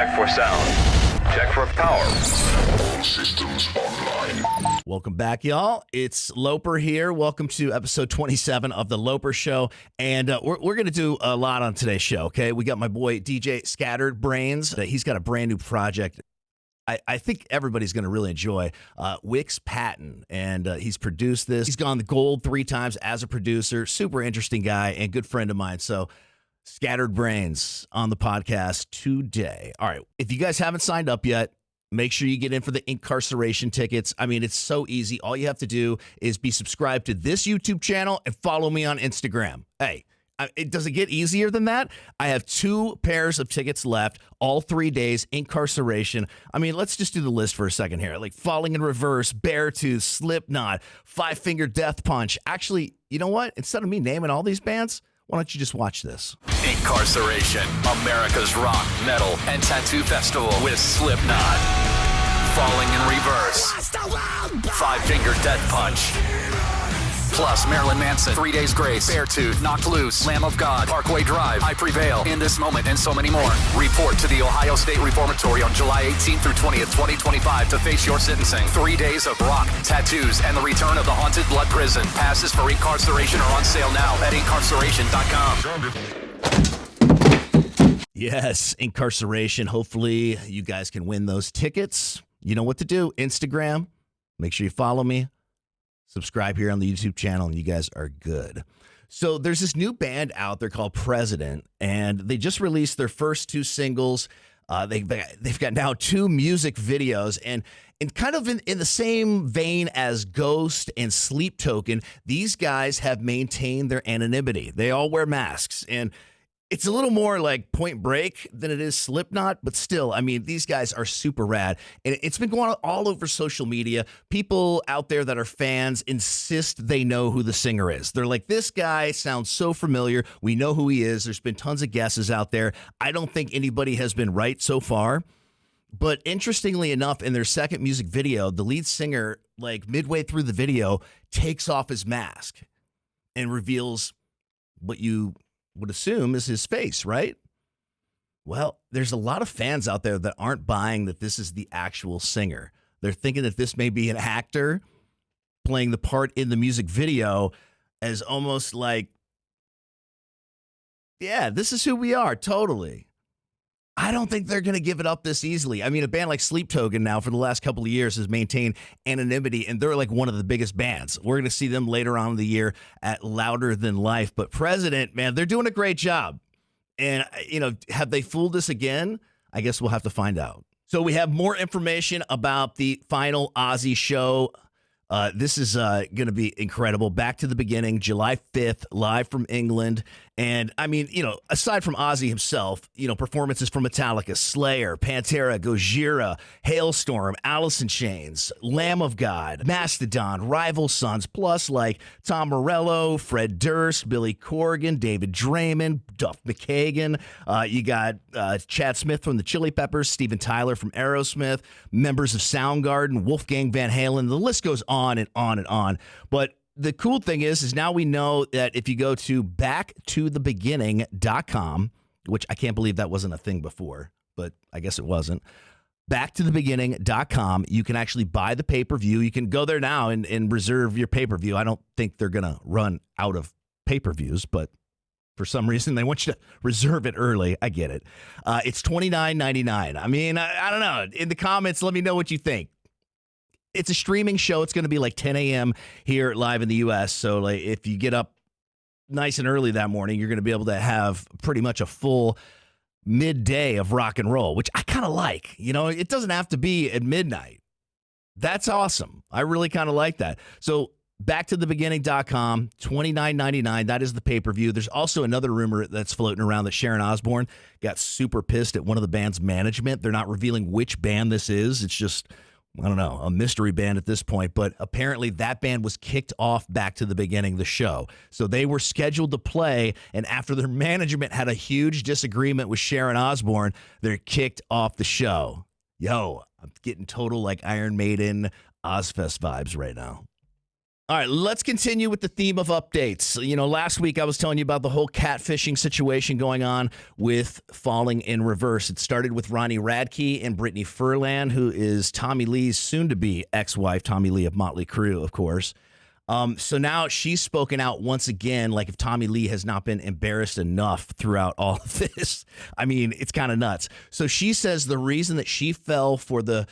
Check for sound. Check for power. All systems online. Welcome back, y'all. It's Loper here. Welcome to episode 27 of the Loper Show. And we're going to do a lot on today's show, okay? We got my boy DJ Scatteredbrains. He's got a brand new project I think everybody's going to really enjoy. Wix Patton, and he's produced this. He's gone the gold 3 times as a producer. Super interesting guy and good friend of mine. So Scatteredbrains on the podcast today. All right, if you guys haven't signed up yet, make sure you get in for the incarceration tickets. I mean, it's so easy. All you have to do is be subscribed to this YouTube channel and follow me on Instagram. Hey, does it get easier than that? I have 2 pairs of tickets left, all 3 days, incarceration. I mean, let's just do the list for a second here. Like Falling in Reverse, Beartooth, Slipknot, Five Finger Death Punch. Actually, you know what? Instead of me naming all these bands, why don't you just watch this? Incarceration, America's rock, metal, and tattoo festival with Slipknot. Falling in Reverse, Five Finger Death Punch. Plus Marilyn Manson, 3 Days Grace, Beartooth, Knocked Loose, Lamb of God, Parkway Drive, I Prevail, In This Moment, and so many more. Report to the Ohio State Reformatory on July 18th through 20th, 2025 to face your sentencing. 3 days of rock, tattoos, and the return of the Haunted Blood Prison. Passes for incarceration are on sale now at incarceration.com. Yes, incarceration. Hopefully you guys can win those tickets. You know what to do. Instagram. Make sure you follow me. Subscribe here on the YouTube channel, and you guys are good. So there's this new band out there called President, and they just released their first 2 singles. They've got now 2 music videos, and kind of in the same vein as Ghost and Sleep Token, these guys have maintained their anonymity. They all wear masks, and it's a little more like Point Break than it is Slipknot, but still, I mean, these guys are super rad. And it's been going on all over social media. People out there that are fans insist they know who the singer is. They're like, this guy sounds so familiar. We know who he is. There's been tons of guesses out there. I don't think anybody has been right so far. But interestingly enough, in their second music video, the lead singer, like midway through the video, takes off his mask and reveals what you would assume is his face, right? Well, there's a lot of fans out there that aren't buying that this is the actual singer. They're thinking that this may be an actor playing the part in the music video as almost like, yeah, this is who we are, totally. I don't think they're going to give it up this easily. I mean, a band like Sleep Token now for the last couple of years has maintained anonymity, and they're like one of the biggest bands. We're going to see them later on in the year at Louder Than Life. But President, man, they're doing a great job. And, you know, have they fooled us again? I guess we'll have to find out. So we have more information about the final Ozzy show. This is going to be incredible. Back to the beginning, July 5th, live from England. And I mean, you know, aside from Ozzy himself, you know, performances from Metallica, Slayer, Pantera, Gojira, Hailstorm, Alice in Chains, Lamb of God, Mastodon, Rival Sons, plus like Tom Morello, Fred Durst, Billy Corgan, David Draymond, Duff McKagan. You got Chad Smith from the Chili Peppers, Steven Tyler from Aerosmith, members of Soundgarden, Wolfgang Van Halen. The list goes on and on and on. But the cool thing is now we know that if you go to backtothebeginning.com, which I can't believe that wasn't a thing before, but I guess it wasn't. Backtothebeginning.com, you can actually buy the pay-per-view. You can go there now and reserve your pay-per-view. I don't think they're going to run out of pay-per-views, but for some reason, they want you to reserve it early. I get it. It's $29.99. I mean, I don't know. In the comments, let me know what you think. It's a streaming show. It's going to be like 10 a.m. here live in the U.S. So like, if you get up nice and early that morning, you're going to be able to have pretty much a full midday of rock and roll, which I kind of like. You know, it doesn't have to be at midnight. That's awesome. I really kind of like that. So backtothebeginning.com, $29.99. That is the pay-per-view. There's also another rumor that's floating around that Sharon Osbourne got super pissed at one of the band's management. They're not revealing which band this is. It's just, I don't know, a mystery band at this point, but apparently that band was kicked off Back to the Beginning, the show. So they were scheduled to play, and after their management had a huge disagreement with Sharon Osbourne, they're kicked off the show. Yo, I'm getting total like Iron Maiden, Ozfest vibes right now. All right, let's continue with the theme of updates. You know, last week I was telling you about the whole catfishing situation going on with Falling in Reverse. It started with Ronnie Radke and Brittany Furlan, who is Tommy Lee's soon-to-be ex-wife, Tommy Lee of Motley Crue, of course. So now she's spoken out once again, like if Tommy Lee has not been embarrassed enough throughout all of this. I mean, it's kind of nuts. So she says the reason that she fell for the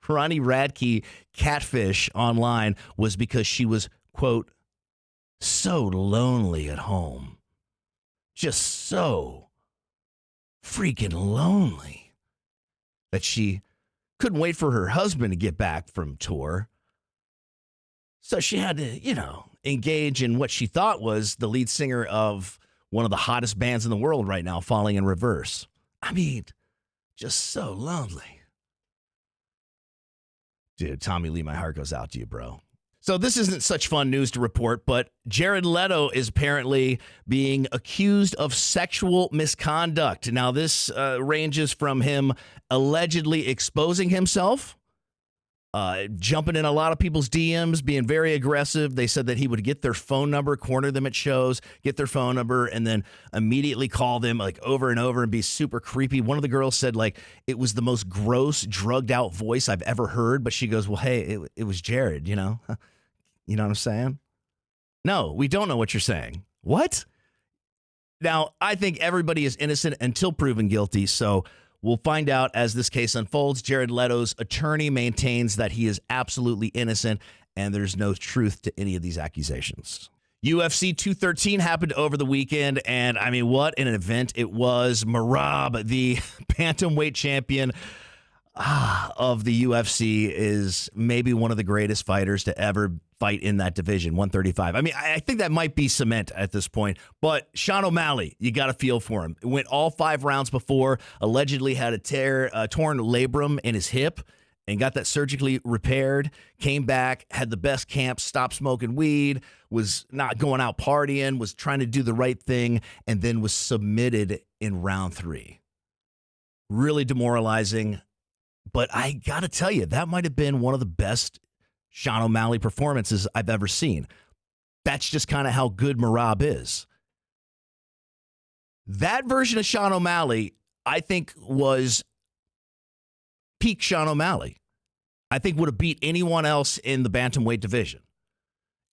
Ronnie Radke catfish online was because she was, quote, so lonely at home. Just so freaking lonely that she couldn't wait for her husband to get back from tour. So she had to, engage in what she thought was the lead singer of one of the hottest bands in the world right now, Falling in Reverse. I mean, just so lonely. Dude, Tommy Lee, my heart goes out to you, bro. So this isn't such fun news to report, but Jared Leto is apparently being accused of sexual misconduct. Now, this ranges from him allegedly exposing himself, jumping in a lot of people's DMs, being very aggressive. They said that he would get their phone number, corner them at shows, get their phone number, and then immediately call them like over and over and be super creepy. One of the girls said like it was the most gross, drugged out voice I've ever heard. But she goes, well, hey, it was Jared, You know what I'm saying? No, we don't know what you're saying. What? Now, I think everybody is innocent until proven guilty. So we'll find out as this case unfolds. Jared Leto's attorney maintains that he is absolutely innocent and there's no truth to any of these accusations. UFC 213 happened over the weekend, and I mean, what an event it was. Merab, the bantamweight champion of the UFC, is maybe one of the greatest fighters to ever fight in that division, 135. I mean, I think that might be cement at this point, but Sean O'Malley, you got to feel for him. It went all 5 rounds before, allegedly had a torn labrum in his hip and got that surgically repaired, came back, had the best camp, stopped smoking weed, was not going out partying, was trying to do the right thing, and then was submitted in round 3. Really demoralizing. But I got to tell you, that might have been one of the best Sean O'Malley performances I've ever seen. That's just kind of how good Merab is. That version of Sean O'Malley, I think, was peak Sean O'Malley. I think would have beat anyone else in the bantamweight division.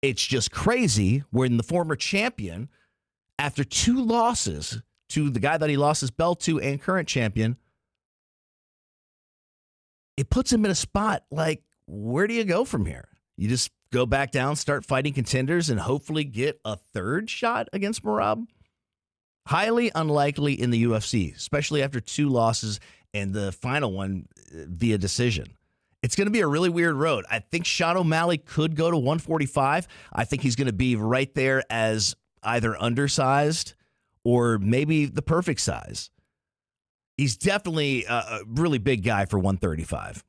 It's just crazy when the former champion, after 2 losses to the guy that he lost his belt to and current champion, it puts him in a spot like, where do you go from here? You just go back down, start fighting contenders, and hopefully get a 3rd shot against Merab? Highly unlikely in the UFC, especially after 2 losses and the final one via decision. It's going to be a really weird road. I think Sean O'Malley could go to 145. I think he's going to be right there as either undersized or maybe the perfect size. He's definitely a really big guy for 135,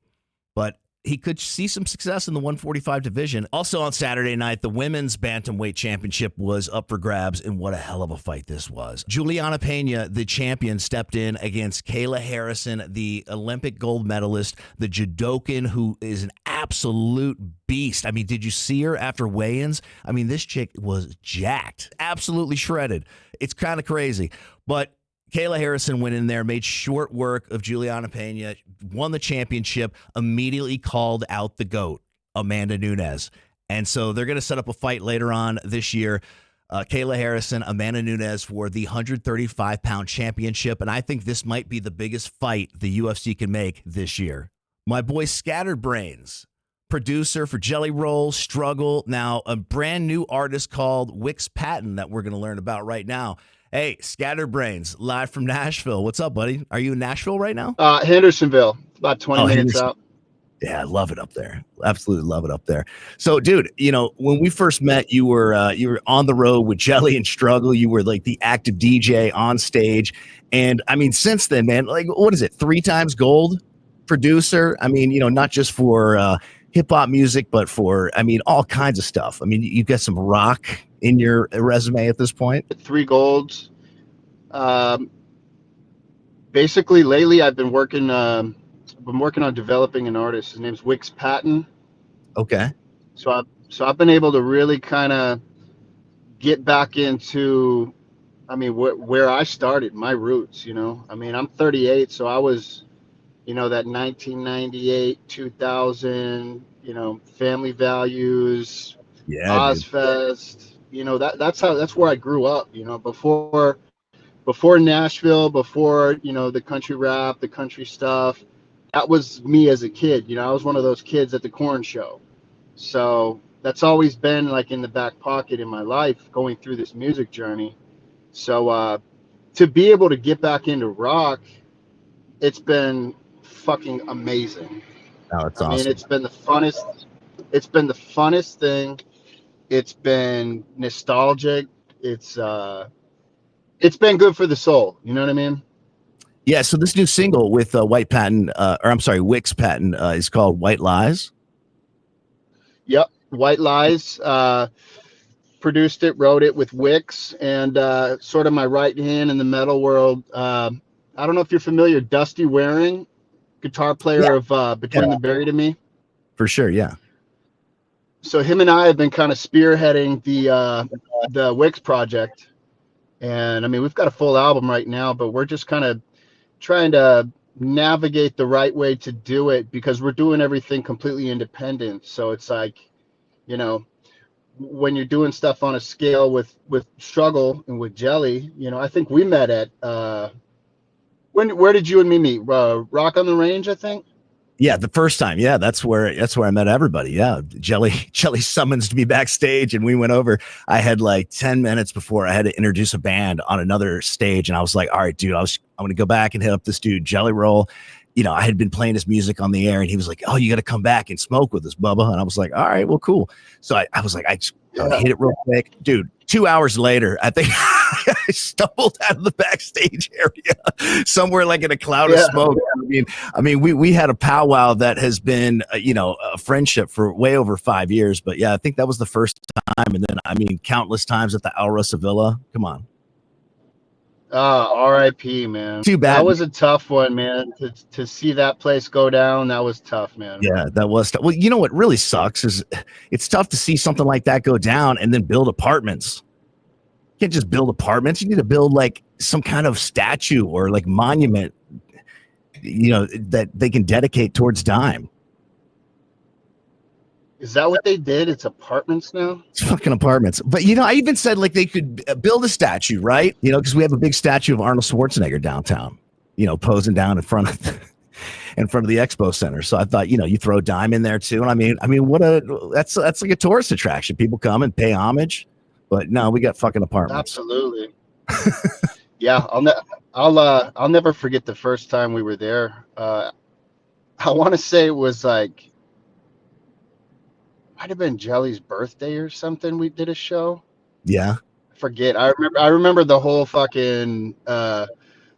but he could see some success in the 145 division. Also on Saturday night, the women's bantamweight championship was up for grabs, and what a hell of a fight this was. Juliana Pena, the champion, stepped in against Kayla Harrison, the Olympic gold medalist, the judokan, who is an absolute beast. I mean, did you see her after weigh-ins? I mean, this chick was jacked, absolutely shredded. It's kind of crazy, but Kayla Harrison went in there, made short work of Juliana Pena, won the championship, immediately called out the GOAT, Amanda Nunes. And so they're going to set up a fight later on this year. Kayla Harrison, Amanda Nunes for the 135-pound championship. And I think this might be the biggest fight the UFC can make this year. My boy Scatteredbrains, producer for Jelly Roll, Struggle, now a brand new artist called Wix Patton that we're going to learn about right now. Hey, Scatterbrains, live from Nashville. What's up, buddy? Are you in Nashville right now? Hendersonville, about 20 minutes out. Yeah, I love it up there. Absolutely love it up there. So, dude, when we first met, you were on the road with Jelly and Struggle. You were like the active DJ on stage. And I mean, since then, man, like, what is it? 3 times gold producer. I mean, not just for hip hop music, but for, I mean, all kinds of stuff. I mean, you got some rock in your resume at this point. 3 golds. Basically, lately I've been working on developing an artist. His name's Wix Patton. Okay. So So I've been able to really kind of get back into, I mean, where I started, my roots, you know. I mean, I'm 38, so I was, you know, that 1998, 2000, you know, Family Values, Yeah, dude. Ozfest, you know, that's where I grew up, you know, before Nashville, before, you know, the country rap, the country stuff. That was me as a kid, you know. I was one of those kids at the corn show. So that's always been like in the back pocket in my life going through this music journey. So to be able to get back into rock, it's been fucking amazing. Oh, it's I mean, awesome. it's been the funnest thing. It's been nostalgic. It's been good for the soul. You know what I mean? Yeah. So this new single with Wix Patton is called White Lies. Yep. White Lies. Produced it, wrote it with Wix, and sort of my right hand in the metal world. I don't know if you're familiar, Dusty Waring, guitar player Yeah. of Between Yeah. the Buried and Me. For sure. Yeah. So him and I have been kind of spearheading the Wix project, and I mean we've got a full album right now, but we're just kind of trying to navigate the right way to do it because we're doing everything completely independent. So it's like, you know, when you're doing stuff on a scale with Struggle and with Jelly, you know, I think we met at where did you and me meet? Rock on the Range, I think. Yeah, the first time. Yeah, that's where I met everybody. Yeah, Jelly summons me backstage, and we went over. I had like 10 minutes before I had to introduce a band on another stage, and I was like, "All right, dude, I'm going to go back and hit up this dude, Jelly Roll." You know, I had been playing his music on the air, and he was like, "Oh, you got to come back and smoke with us, Bubba." And I was like, "All right, well, cool." So I was like, I hit it real quick, dude. 2 hours later, I think I stumbled out of the backstage area somewhere like in a cloud of smoke. I mean, we had a powwow that has been, a friendship for way over 5 years. But yeah, I think that was the first time. And then, I mean, countless times at the Alra Sevilla. Come on. R.I.P. man. Too bad. That was a tough one, man. To see that place go down, that was tough, man. Yeah, that was tough. Well, you know what really sucks is it's tough to see something like that go down and then build apartments. You can't just build apartments. You need to build like some kind of statue or like monument, that they can dedicate towards Dime. Is that what they did? It's apartments now? It's fucking apartments. But, I even said like they could build a statue, right? Because we have a big statue of Arnold Schwarzenegger downtown, posing down in front of the expo center. So I thought, you throw Dime in there too. And I mean, that's like a tourist attraction. People come and pay homage. But no, we got fucking apartments. Absolutely. Yeah, I'll never forget the first time we were there. I want to say it was like, might have been Jelly's birthday or something. We did a show. Yeah. I forget. I remember the whole fucking the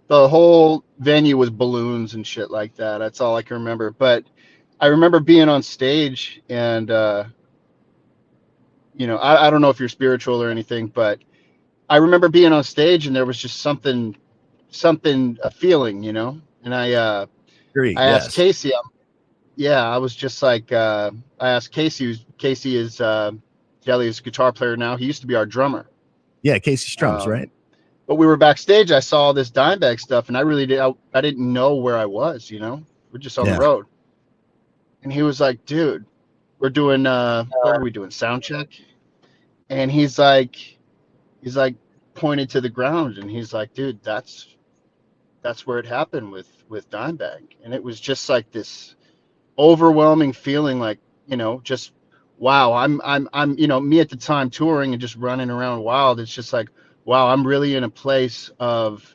whole venue was balloons and shit like that. That's all I can remember. But I remember being on stage and I don't know if you're spiritual or anything, but I remember being on stage and there was just something a feeling, and I asked Casey. I was just like, I asked Casey is Jelly's guitar player now. He used to be our drummer. Yeah, Casey Strums, right? But we were backstage. I saw all this Dimebag stuff, and I really I didn't know where I was, We're just on the road. And he was like, dude, we're doing, what are we doing, sound check? And he's like pointed to the ground, and he's like, dude, that's where it happened with Dimebag. And it was just like this overwhelming feeling, like, just wow. I'm me at the time touring and just running around wild. It's just like, wow, I'm really in a place of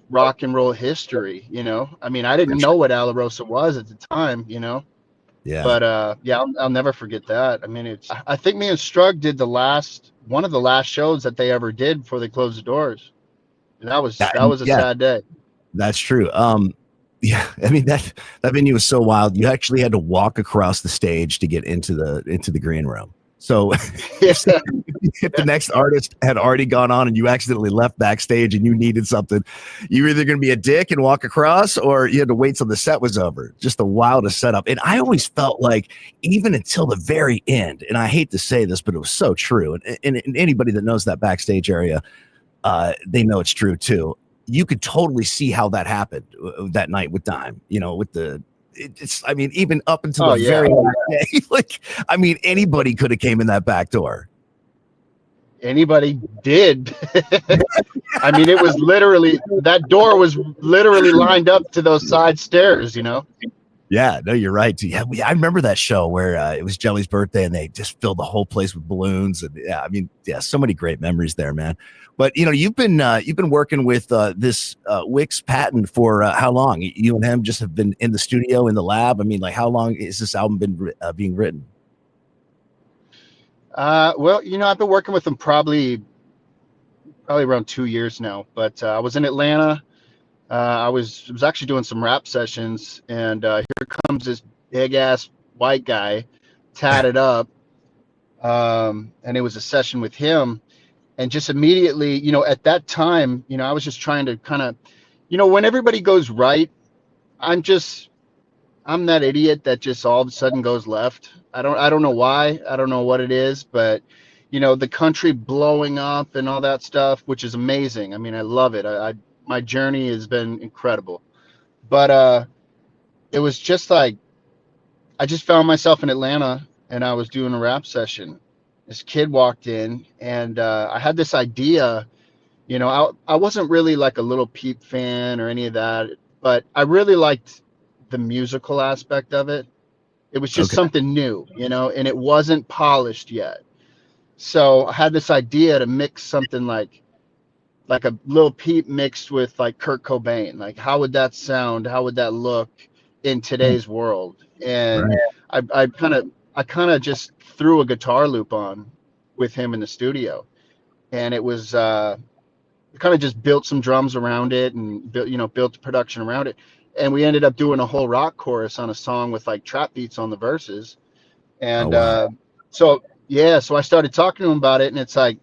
rock and roll history. I mean, I didn't know what Alarosa was at the time, Yeah. But I'll never forget that. I mean, I think me and Strug did one of the last shows that they ever did before they closed the doors. And that was a sad day. That's true. Yeah, I mean that venue was so wild. You actually had to walk across the stage to get into the green room. So Yeah. if the next artist had already gone on and you accidentally left backstage and you needed something, you were either going to be a dick and walk across, or you had to wait till the set was over. Just the wildest setup. And I always felt like, even until the very end, and I hate to say this, but it was so true. And anybody that knows that backstage area, they know it's true too. You could totally see how that happened that night with Dime, with the, I mean, even up until the very last day, like, I mean, anybody could have came in that back door. Anybody did. I mean, it was literally, that door was literally lined up to those side stairs, Yeah, no, you're right. Yeah, I remember that show where it was Jelly's birthday and they just filled the whole place with balloons. And yeah, I mean, yeah, so many great memories there, man. But you've been working with this Wix Patton for how long? You and him just have been in the studio, in the lab. I mean, like, how long has this album been being written? Well, I've been working with him probably around 2 years now. But I was in Atlanta. I was actually doing some rap sessions, and here comes this big ass white guy, tatted up, and it was a session with him. And just immediately, at that time, I was just trying to kind of, when everybody goes right, I'm that idiot that just all of a sudden goes left. I don't know why. I don't know what it is, but the country blowing up and all that stuff, which is amazing. I mean, I love it. My journey has been incredible, but it was just like, I just found myself in Atlanta and I was doing a rap session. This kid walked in and I had this idea, I wasn't really like a Little Peep fan or any of that, but I really liked the musical aspect of it. It was just something new, and it wasn't polished yet. So I had this idea to mix something like a Lil Peep mixed with like Kurt Cobain. Like, how would that sound? How would that look in today's world? And I kind of just threw a guitar loop on with him in the studio, and it was kind of just built some drums around it and built the production around it. And we ended up doing a whole rock chorus on a song with like trap beats on the verses. And so I started talking to him about it, and it's like,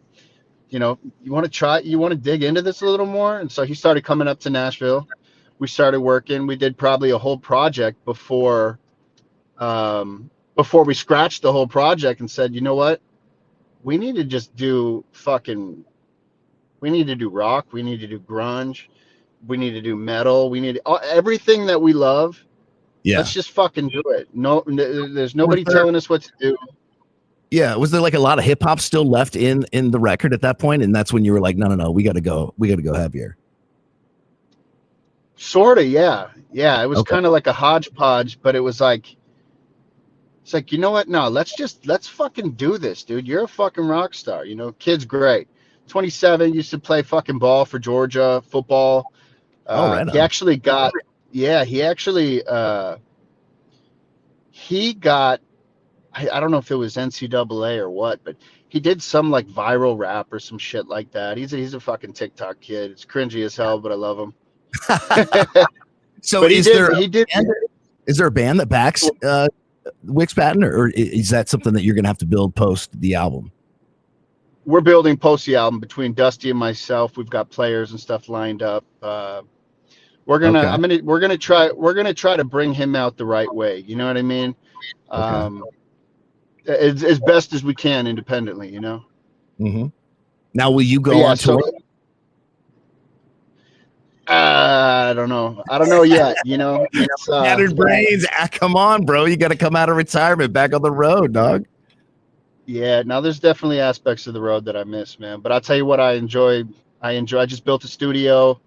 you want to dig into this a little more? And so he started coming up to Nashville. We started working. We did probably a whole project before we scratched the whole project and said, you know what? We need to just do we need to do rock. We need to do grunge. We need to do metal. We need everything that we love. Yeah. Let's just fucking do it. No, there's nobody telling us what to do. Yeah. Was there like a lot of hip hop still left in the record at that point? And that's when you were like, no, we got to go heavier. Sort of. Yeah. Yeah. It was kind of like a hodgepodge, but it was like, it's like, you know what? No, let's fucking do this, dude. You're a fucking rock star. Kid's great. 27, used to play fucking ball for Georgia, football. Right. He actually got, I don't know if it was NCAA or what, but he did some like viral rap or some shit like that. He's a fucking TikTok kid. It's cringy as hell, but I love him. So but is there a band that backs Wix Patton, or is that something that you're going to have to build post the album? We're building post the album between Dusty and myself. We've got players and stuff lined up. We're gonna try to bring him out the right way. You know what I mean? As best as we can independently. Mm-hmm. Now, will you go on tour? I don't know yet. Scatterdbrains. Come on, bro. You got to come out of retirement, back on the road, dog. Yeah, now there's definitely aspects of the road that I miss, man. But I'll tell you what I enjoy. I just built a studio,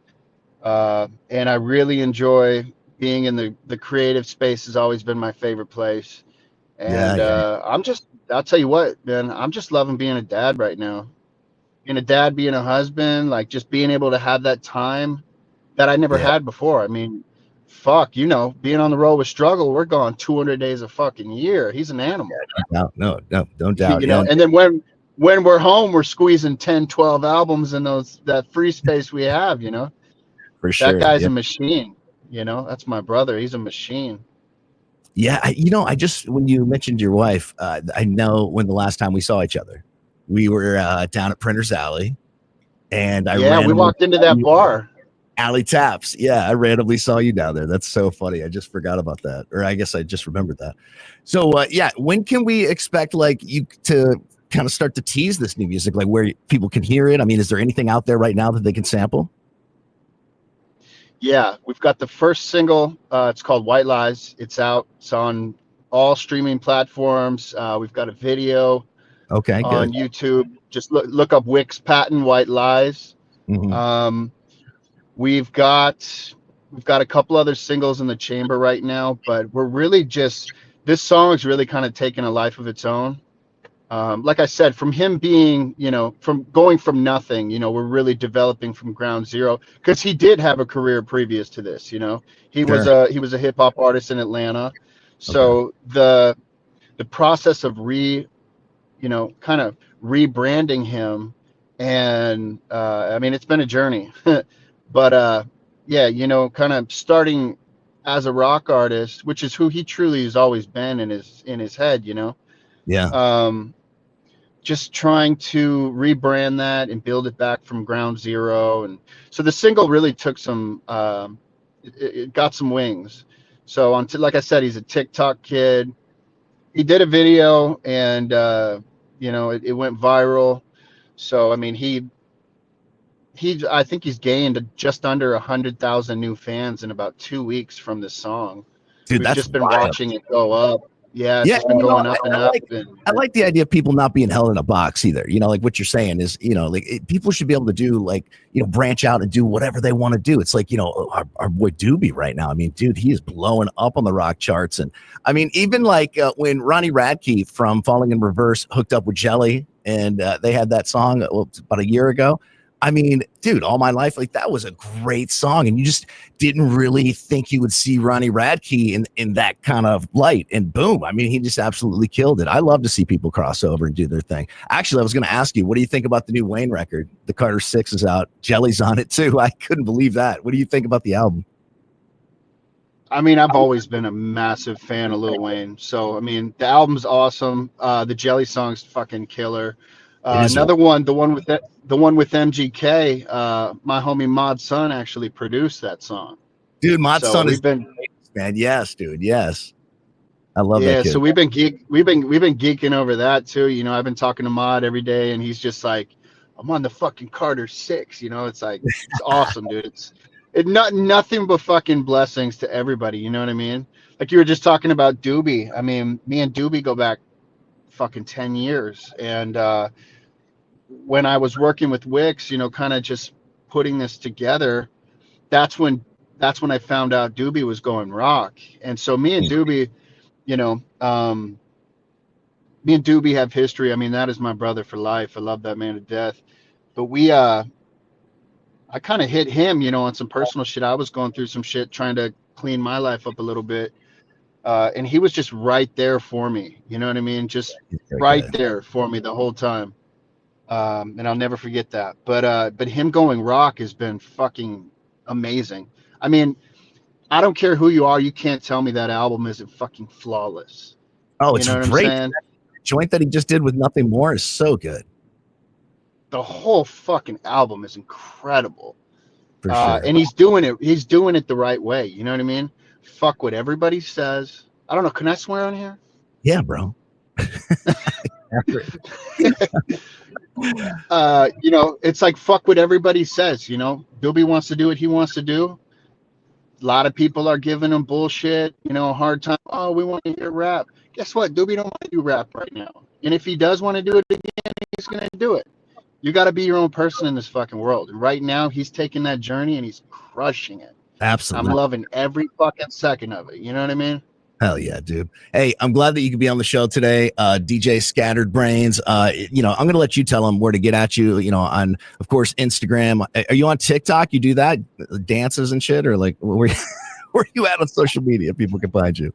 and I really enjoy being in the creative space. Has always been my favorite place. And I'll tell you what, man, I'm just loving being a dad right now. Being a dad, being a husband, like just being able to have that time that I never had before. I mean, fuck, being on the road with Struggle, we're gone 200 days a fucking year. He's an animal. No, don't doubt. And then when we're home, we're squeezing 10, 12 albums in that free space we have, For sure. That guy's a machine, that's my brother. He's a machine. Yeah, I just when you mentioned your wife, I know when the last time we saw each other, we were down at Printer's Alley, and I Yeah, we randomly walked into saw that you- bar. Alley Taps. Yeah, I randomly saw you down there. That's so funny. I just forgot about that, or I guess I just remembered that. So yeah, when can we expect like you to kind of start to tease this new music, like where people can hear it? I mean, is there anything out there right now that they can sample? Yeah, we've got the first single. It's called White Lies. It's out. It's on all streaming platforms. We've got a video Okay, on good. YouTube. Just look up Wix Patent White Lies. Mhm. We've got a couple other singles in the chamber right now, but we're really just this song's really kind of taken a life of its own. Like I said, from him being, from going from nothing, we're really developing from ground zero because he did have a career previous to this. He was Sure. a hip hop artist in Atlanta, Okay. so the process of kind of rebranding him, and I mean it's been a journey, but yeah, kind of starting as a rock artist, which is who he truly has always been in his head, Yeah. just trying to rebrand that and build it back from ground zero. And so the single really took some it got some wings. So like I said, he's a TikTok kid. He did a video, and it went viral. So I mean, I think he's gained just under 100,000 new fans in about 2 weeks from this song. Dude, We've that's just been wild. watching it go up. Yeah, it's Yeah, just been going up and I up. like And I like the idea of people not being held in a box either. Like what you're saying is, people should be able to do like, branch out and do whatever they want to do. It's like, our boy Doobie right now. I mean, dude, he is blowing up on the rock charts. And I mean, even like when Ronnie Radke from Falling in Reverse hooked up with Jelly and they had that song about a year ago. I mean, dude, All My Life, like that was a great song. And you just didn't really think you would see Ronnie Radke in that kind of light. And boom, I mean, he just absolutely killed it. I love to see people cross over and do their thing. Actually, I was going to ask you, what do you think about the new Wayne record? The Carter 6 is out. Jelly's on it too. I couldn't believe that. What do you think about the album? I mean, I've always been a massive fan of Lil Wayne. So, I mean, the album's awesome. The Jelly song's fucking killer. Another one, the one with MGK, my homie Mod's son actually produced that song. Dude, Mod's So son we've is been man. Yes, dude. Yes. I love that yeah, kid. so we've been geeking over that too. I've been talking to Mod every day, and he's just like, I'm on the fucking Carter 6. It's like it's awesome, dude. It's nothing but fucking blessings to everybody. You know what I mean? Like you were just talking about Doobie. I mean, me and Doobie go back fucking 10 years, and when I was working with Wix, kind of just putting this together, that's when I found out Doobie was going rock. And so me and Doobie, me and Doobie have history. I mean, that is my brother for life. I love that man to death. But I kind of hit him, on some personal shit. I was going through some shit trying to clean my life up a little bit. And he was just right there for me. You know what I mean? Just right there for me the whole time. And I'll never forget that. But him going rock has been fucking amazing. I mean, I don't care who you are, you can't tell me that album isn't fucking flawless. Oh, You it's know what I'm great. saying? The joint that he just did with Nothing More is so good. The whole fucking album is incredible. For sure. And he's doing it the right way. You know what I mean? Fuck what everybody says. I don't know. Can I swear on here? Yeah, bro. It's like fuck what everybody says. Doobie wants to do what he wants to do. A lot of people are giving him bullshit, a hard time. Oh, we want to hear rap. Guess what? Doobie don't want to do rap right now. And if he does want to do it again, he's gonna do it. You got to be your own person in this fucking world. And right now, he's taking that journey and he's crushing it. Absolutely. I'm loving every fucking second of it. You know what I mean? Hell yeah, dude. Hey, I'm glad that you could be on the show today. DJ Scatteredbrains. I'm going to let you tell them where to get at you, on, of course, Instagram. Are you on TikTok? You do that? Dances and shit? Or like, where are you at on social media? People can find you.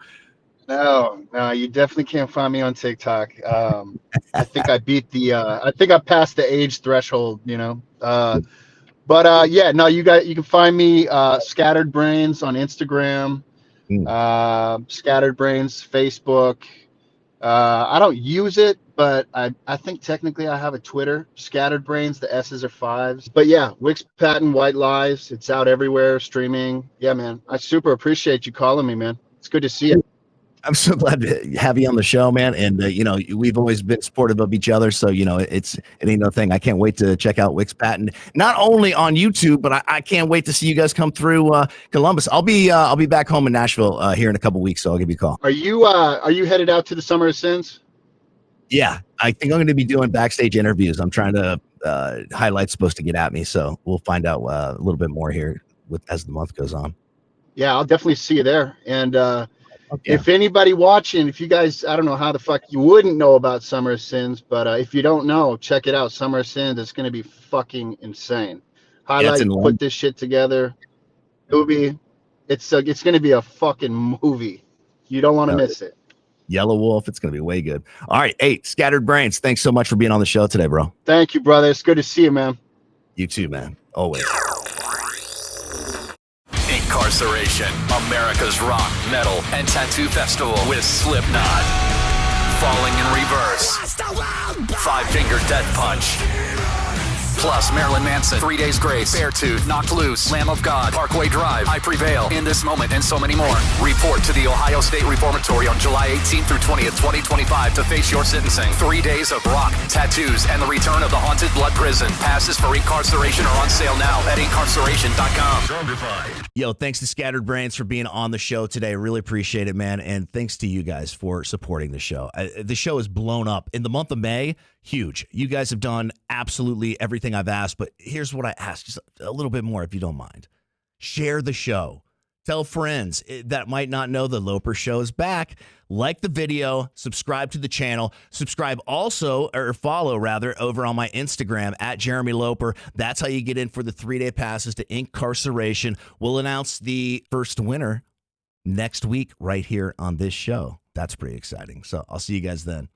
No, you definitely can't find me on TikTok. I think I passed the age threshold, But you can find me Scatteredbrains on Instagram. Scatteredbrains, Facebook. I don't use it, but I think technically I have a Twitter, Scatteredbrains. The S's are 5s. But yeah, Wix Patent, White Lies. It's out everywhere, streaming. Yeah, man. I super appreciate you calling me, man. It's good to see you. I'm so glad to have you on the show, man. And we've always been supportive of each other, so it ain't no thing. I can't wait to check out Wix Patent, not only on YouTube, but I can't wait to see you guys come through Columbus. I'll be back home in Nashville here in a couple weeks, so I'll give you a call. Are you headed out to the Summer of Sins? Yeah, I think I'm going to be doing backstage interviews. I'm trying to highlights supposed to get at me, so we'll find out a little bit more here as the month goes on. Yeah, I'll definitely see you there. And Yeah. if anybody watching, if you guys, I don't know how the fuck you wouldn't know about Summer of Sins, but if you don't know, check it out. Summer of Sins. It's going to be fucking insane. Highlight, put this shit together. It's going to be a fucking movie. You don't want to miss it. Yellow Wolf. It's going to be way good. All right. Hey, Scattered Brains. Thanks so much for being on the show today, bro. Thank you, brother. It's good to see you, man. You too, man. Always. Incarceration, America's rock, metal, and tattoo festival with Slipknot. Falling in Reverse. 5-Finger Death Punch. Plus Marilyn Manson, 3 Days Grace, Beartooth, Knocked Loose, Lamb of God, Parkway Drive, I Prevail, In This Moment, and so many more. Report to the Ohio State Reformatory on July 18th through 20th, 2025 to face your sentencing. 3 days of rock, tattoos, and the return of the Haunted Blood Prison. Passes for incarceration are on sale now at incarceration.com. Yo, thanks to Scattered Brains for being on the show today. Really appreciate it, man. And thanks to you guys for supporting the show. The show is blown up. In the month of May, huge. You guys have done absolutely everything I've asked, but here's what I ask, just a little bit more if you don't mind. Share the show. Tell friends that might not know the Loper Show is back. Like the video, subscribe to the channel, subscribe also, or follow rather, over on my Instagram at Jeremy Loper. That's how you get in for the 3-day passes to incarceration. We'll announce the first winner next week right here on this show. That's pretty exciting. So I'll see you guys then.